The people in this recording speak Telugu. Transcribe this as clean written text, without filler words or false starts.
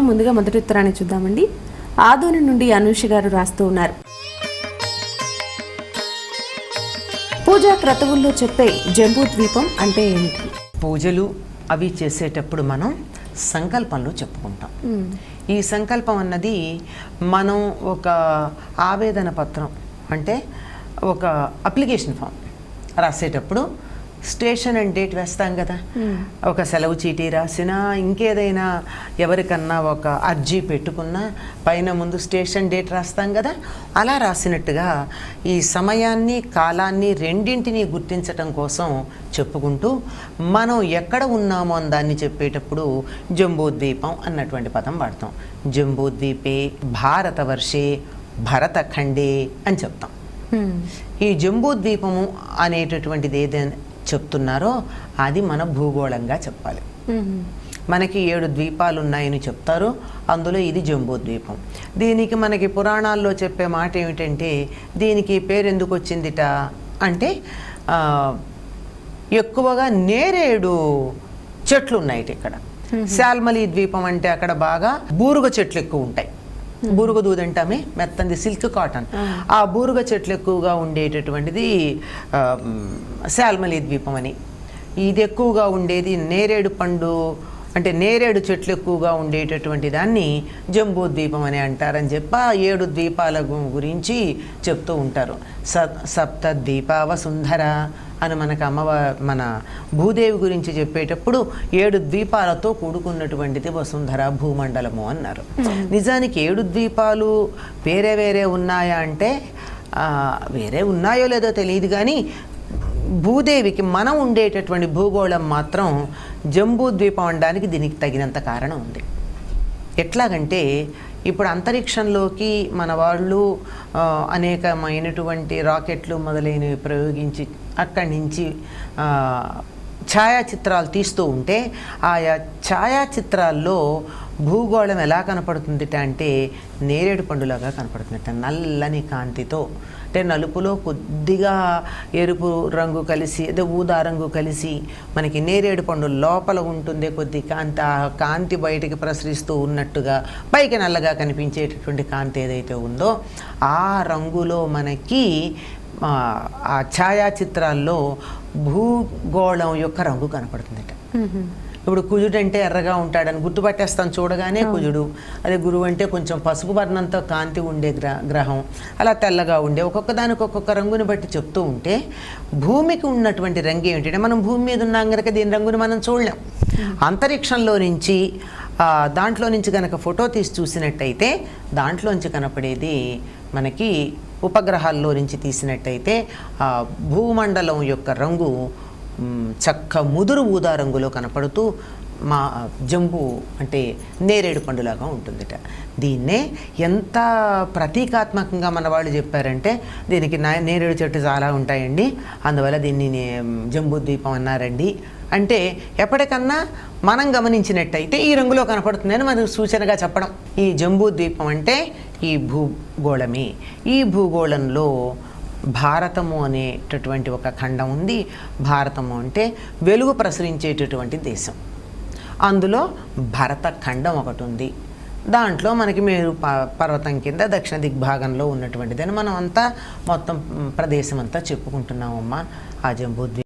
ముందుగా మొదటి ఉత్తరాన్ని చూద్దామండి. ఆదోని నుండి అనూష గారు రాస్తూ ఉన్నారు. పూజా క్రతువుల్లో చెప్పే జంబూ ద్వీపం అంటే ఏమిటి? పూజలు అవి చేసేటప్పుడు మనం సంకల్పంలో చెప్పుకుంటాం. ఈ సంకల్పం అన్నది మనం ఒక ఆవేదన పత్రం అంటే ఒక అప్లికేషన్ ఫామ్ రాసేటప్పుడు స్టేషన్ అండ్ డేట్ వేస్తాం కదా. ఒక సెలవు చీటీ రాసినా ఇంకేదైనా ఎవరికన్నా ఒక అర్జీ పెట్టుకున్నా పైన ముందు స్టేషన్ డేట్ రాస్తాం కదా. అలా రాసినట్టుగా ఈ సమయాన్ని కాలాన్ని రెండింటినీ గుర్తించటం కోసం చెప్పుకుంటూ మనం ఎక్కడ ఉన్నామో అని దాన్ని చెప్పేటప్పుడు జంబూద్వీపం అన్నటువంటి పదం వాడతాం. జంబూద్వీపే భారతవర్షే భరతఖండే అని చెప్తాం. ఈ జంబూద్వీపము అనేటటువంటిది ఏదైనా చెప్తున్నారో అది మన భూగోళంగా చెప్పాలి. మనకి 7 ద్వీపాలు ఉన్నాయని చెప్తారు, అందులో ఇది జంబూద్వీపం. దీనికి మనకి పురాణాల్లో చెప్పే మాట ఏమిటంటే దీనికి పేరు ఎందుకు వచ్చిందిట అంటే ఎక్కువగా నేరేడు చెట్లు ఉన్నాయి ఇక్కడ. శాల్మలి ద్వీపం అంటే అక్కడ బాగా బూరుగ చెట్లు ఎక్కువ ఉంటాయి. బూరుగ దూదంటామే మెత్తంది సిల్క్ కాటన్, ఆ బూరుగ చెట్లు ఎక్కువగా ఉండేటటువంటిది శాల్మలి ద్వీపం అని. ఇది ఎక్కువగా ఉండేది నేరేడు పండు అంటే నేరేడు చెట్లు ఎక్కువగా ఉండేటటువంటి దాన్ని జంబూద్వీపం అని అంటారని చెప్పి 7 ద్వీపాల గురించి చెప్తూ ఉంటారు. సప్త ద్వీపావ సుందర అని మనకు మన భూదేవి గురించి చెప్పేటప్పుడు 7 ద్వీపాలతో కూడుకున్నటువంటిది వసుంధర భూమండలము అన్నారు. నిజానికి 7 ద్వీపాలు వేరే వేరే ఉన్నాయా అంటే వేరే ఉన్నాయో లేదో తెలియదు, కానీ భూదేవికి మనం ఉండేటటువంటి భూగోళం మాత్రం జంబూద్వీపం అనడానికి దీనికి తగినంత కారణం ఉంది. ఎట్లాగంటే ఇప్పుడు అంతరిక్షంలోకి మన వాళ్ళు అనేకమైనటువంటి రాకెట్లు మొదలైనవి ప్రయోగించి అక్కడి నుంచి ఛాయాచిత్రాలు తీస్తూ ఉంటే ఆయా ఛాయాచిత్రాల్లో భూగోళం ఎలా కనపడుతుందిట అంటే నేరేడు పండులాగా కనపడుతుందట, నల్లని కాంతితో. అంటే నలుపులో కొద్దిగా ఎరుపు రంగు కలిసి అదే ఊదా రంగు కలిసి మనకి నేరేడు పండు లోపల ఉంటుంది కొద్ది కాంతి, ఆ కాంతి బయటికి ప్రసరిస్తూ ఉన్నట్టుగా పైకి నల్లగా కనిపించేటటువంటి కాంతి ఏదైతే ఉందో ఆ రంగులో మనకి ఆ ఛాయాచిత్రాల్లో భూగోళం యొక్క రంగు కనపడుతుందట. ఇప్పుడు కుజుడు అంటే ఎర్రగా ఉంటాడని గుర్తుపట్టేస్తాం చూడగానే కుజుడు. అదే గురువు అంటే కొంచెం పసుపు వర్ణంతో కాంతి ఉండే గ్రహం, అలా తెల్లగా ఉండే ఒక్కొక్క దానికి ఒక్కొక్క రంగుని బట్టి చెప్తూ ఉంటే భూమికి ఉన్నటువంటి రంగు ఏమిటంటే మనం భూమి మీద ఉన్నాం కనుక దీని రంగుని మనం చూడలేం. అంతరిక్షంలో నుంచి దాంట్లో నుంచి కనుక ఫోటో తీసి చూసినట్టయితే దాంట్లోంచి కనపడేది మనకి ఉపగ్రహాల్లో నుంచి తీసినట్టయితే ఆ భూమండలం యొక్క రంగు చక్క ముదురు ఊదా రంగులో కనపడుతూ మా జంబు అంటే నేరేడు పండులాగా ఉంటుందిట. దీన్నే ఎంత ప్రతీకాత్మకంగా మన వాళ్ళు చెప్పారంటే దీనికి నేరేడు చెట్టు చాలా ఉంటాయండి, అందువల్ల దీన్ని జంబూద్వీపం అన్నారండి అంటే ఎప్పటికన్నా మనం గమనించినట్టయితే ఈ రంగులో కనపడుతుందని మనకు సూచనగా చెప్పడం. ఈ జంబూద్వీపం అంటే ఈ భూగోళమే. ఈ భూగోళంలో భారతము అనేటటువంటి ఒక ఖండం ఉంది. భారతము అంటే వెలుగు ప్రసరించేటటువంటి దేశం. అందులో భరత ఖండం ఒకటి ఉంది. దాంట్లో మనకి మేరు పర్వతం కింద దక్షిణ దిగ్భాగంలో ఉన్నటువంటిదని మనం అంతా మొత్తం ప్రదేశం అంతా చెప్పుకుంటున్నామమ్మా. ఆ జంబూద్వీపం